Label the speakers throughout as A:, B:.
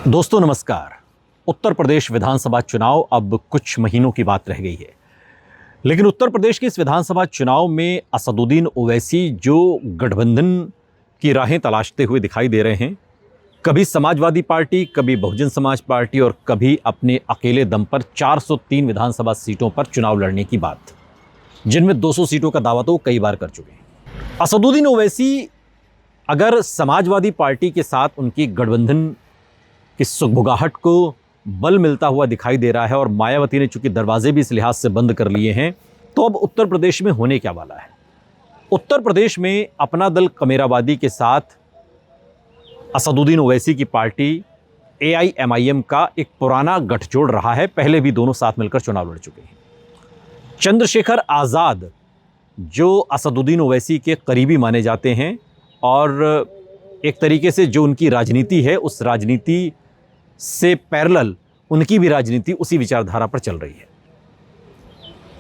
A: दोस्तों नमस्कार। उत्तर प्रदेश विधानसभा चुनाव अब कुछ महीनों की बात रह गई है, लेकिन उत्तर प्रदेश के इस विधानसभा चुनाव में असदुद्दीन ओवैसी जो गठबंधन की राहें तलाशते हुए दिखाई दे रहे हैं, कभी समाजवादी पार्टी, कभी बहुजन समाज पार्टी और कभी अपने अकेले दम पर 403 विधानसभा सीटों पर चुनाव लड़ने की बात, जिनमें 200 सीटों का दावा तो कई बार कर चुके हैं। असदुद्दीन ओवैसी अगर समाजवादी पार्टी के साथ उनकी गठबंधन कि सुगबुगाहट को बल मिलता हुआ दिखाई दे रहा है और मायावती ने चूंकि दरवाजे भी इस लिहाज से बंद कर लिए हैं, तो अब उत्तर प्रदेश में होने क्या वाला है। उत्तर प्रदेश में अपना दल कमेरावादी के साथ असदुद्दीन ओवैसी की पार्टी AIMIM का एक पुराना गठजोड़ रहा है। पहले भी दोनों साथ मिलकर चुनाव लड़ चुके हैं। चंद्रशेखर आज़ाद जो असदुद्दीन ओवैसी के करीबी माने जाते हैं और एक तरीके से जो उनकी राजनीति है, उस राजनीति से पैरेलल उनकी भी राजनीति उसी विचारधारा पर चल रही है।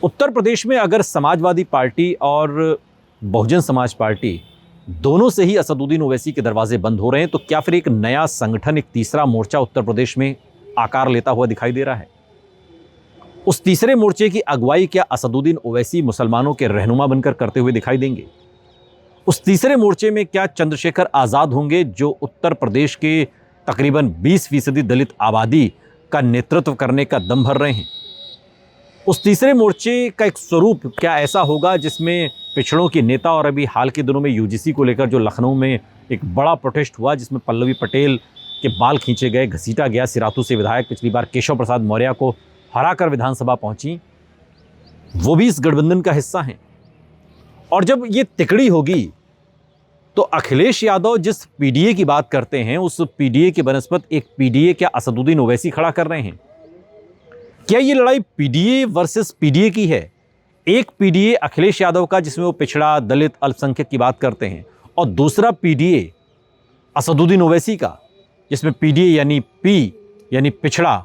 A: उत्तर प्रदेश में अगर समाजवादी पार्टी और बहुजन समाज पार्टी दोनों से ही असदुद्दीन ओवैसी के दरवाजे बंद हो रहे हैं, तो क्या फिर एक नया संगठन, एक तीसरा मोर्चा उत्तर प्रदेश में आकार लेता हुआ दिखाई दे रहा है? उस तीसरे मोर्चे की अगुवाई क्या असदुद्दीन ओवैसी मुसलमानों के रहनुमा बनकर करते हुए दिखाई देंगे? उस तीसरे मोर्चे में क्या चंद्रशेखर आज़ाद होंगे, जो उत्तर प्रदेश के तकरीबन 20% दलित आबादी का नेतृत्व करने का दम भर रहे हैं? उस तीसरे मोर्चे का एक स्वरूप क्या ऐसा होगा जिसमें पिछड़ों के नेता, और अभी हाल के दिनों में UGC को लेकर जो लखनऊ में एक बड़ा प्रोटेस्ट हुआ जिसमें पल्लवी पटेल के बाल खींचे गए, घसीटा गया, सिराथू से विधायक पिछली बार केशव प्रसाद मौर्य को हराकर विधानसभा पहुंची, वो भी इस गठबंधन का हिस्सा हैं। और जब ये तिकड़ी होगी तो अखिलेश यादव जिस PDA की बात करते हैं, उस PDA की बनस्पत एक PDA क्या असदुद्दीन ओवैसी खड़ा कर रहे हैं? क्या ये लड़ाई PDA वर्सेस PDA की है? एक PDA अखिलेश यादव का जिसमें वो पिछड़ा, दलित, अल्पसंख्यक की बात करते हैं, और दूसरा PDA असदुद्दीन ओवैसी का जिसमें PDA यानी P यानी पिछड़ा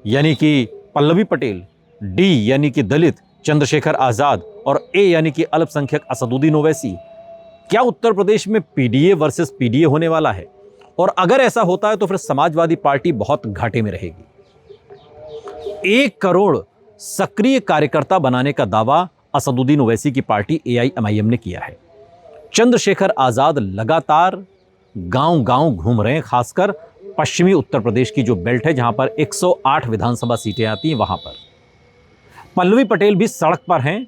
A: यानी कि पल्लवी पटेल, D यानी कि दलित चंद्रशेखर आज़ाद और A यानी कि अल्पसंख्यक असदुद्दीन ओवैसी। क्या उत्तर प्रदेश में PDA वर्सेस PDA होने वाला है? और अगर ऐसा होता है तो फिर समाजवादी पार्टी बहुत घाटे में रहेगी। 1 करोड़ सक्रिय कार्यकर्ता बनाने का दावा असदुद्दीन ओवैसी की पार्टी AIMIM ने किया है। चंद्रशेखर आज़ाद लगातार गांव-गांव घूम रहे हैं, खासकर पश्चिमी उत्तर प्रदेश की जो बेल्ट है जहां पर 108 विधानसभा सीटें आती हैं, वहां पर पल्लवी पटेल भी सड़क पर हैं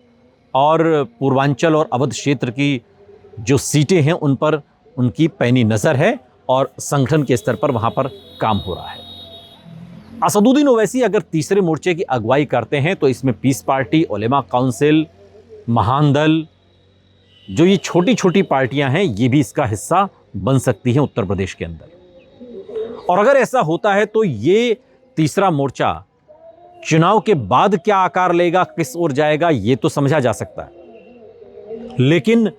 A: और पूर्वांचल और अवध क्षेत्र की जो सीटें हैं उन पर उनकी पैनी नज़र है और संगठन के स्तर पर वहां पर काम हो रहा है। असदुद्दीन ओवैसी अगर तीसरे मोर्चे की अगुवाई करते हैं तो इसमें पीस पार्टी, उलेमा काउंसिल, महान दल, जो ये छोटी छोटी पार्टियां हैं, ये भी इसका हिस्सा बन सकती हैं उत्तर प्रदेश के अंदर। और अगर ऐसा होता है तो ये तीसरा मोर्चा चुनाव के बाद क्या आकार लेगा, किस ओर जाएगा, ये तो समझा जा सकता है, लेकिन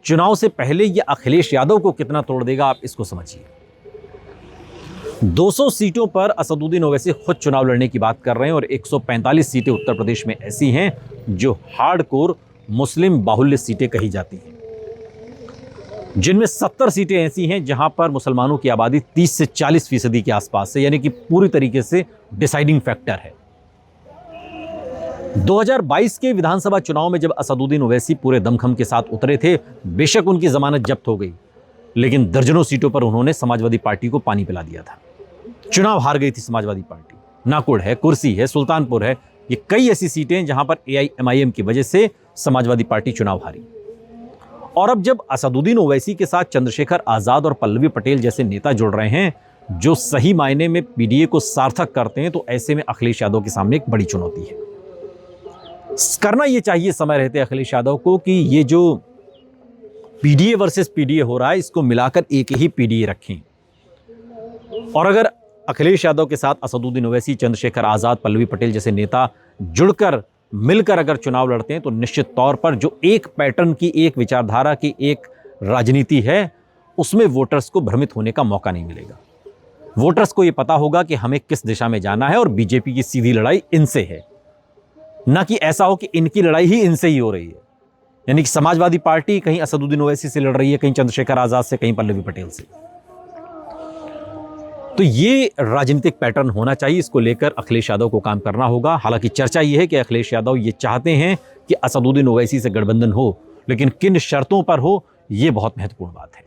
A: चुनाव से पहले ये अखिलेश यादव को कितना तोड़ देगा, आप इसको समझिए। 200 सीटों पर असदुद्दीन ओवैसी खुद चुनाव लड़ने की बात कर रहे हैं और 145 सीटें उत्तर प्रदेश में ऐसी हैं जो हार्डकोर मुस्लिम बाहुल्य सीटें कही जाती हैं, जिनमें 70 सीटें ऐसी हैं जहां पर मुसलमानों की आबादी 30 से 40% के आसपास है, यानी कि पूरी तरीके से डिसाइडिंग फैक्टर है। 2022 के विधानसभा चुनाव में जब असदुद्दीन ओवैसी पूरे दमखम के साथ उतरे थे, बेशक उनकी जमानत जब्त हो गई, लेकिन दर्जनों सीटों पर उन्होंने समाजवादी पार्टी को पानी पिला दिया था। चुनाव हार गई थी समाजवादी पार्टी। नाकुड़ है, कुर्सी है, सुल्तानपुर है, ये कई ऐसी सीटें जहां पर AIMIM की वजह से समाजवादी पार्टी चुनाव हारी। और अब जब असदुद्दीन ओवैसी के साथ चंद्रशेखर आज़ाद और पल्लवी पटेल जैसे नेता जुड़ रहे हैं जो सही मायने में PDA को सार्थक करते हैं, तो ऐसे में अखिलेश यादव के सामने एक बड़ी चुनौती है। करना ये चाहिए समय रहते अखिलेश यादव को कि ये जो PDA वर्सेस PDA हो रहा है, इसको मिलाकर एक ही PDA रखें। और अगर अखिलेश यादव के साथ असदुद्दीन ओवैसी, चंद्रशेखर आज़ाद, पल्लवी पटेल जैसे नेता जुड़कर मिलकर अगर चुनाव लड़ते हैं, तो निश्चित तौर पर जो एक पैटर्न की, एक विचारधारा की एक राजनीति है, उसमें वोटर्स को भ्रमित होने का मौका नहीं मिलेगा। वोटर्स को ये पता होगा कि हमें किस दिशा में जाना है और बीजेपी की सीधी लड़ाई इनसे है, ना कि ऐसा हो कि इनकी लड़ाई ही इनसे ही हो रही है। यानी कि समाजवादी पार्टी कहीं असदुद्दीन ओवैसी से लड़ रही है, कहीं चंद्रशेखर आज़ाद से, कहीं पल्लवी पटेल से। तो ये राजनीतिक पैटर्न होना चाहिए, इसको लेकर अखिलेश यादव को काम करना होगा। हालांकि चर्चा ये है कि अखिलेश यादव ये चाहते हैं कि असदुद्दीन ओवैसी से गठबंधन हो, लेकिन किन शर्तों पर हो, ये बहुत महत्वपूर्ण बात है।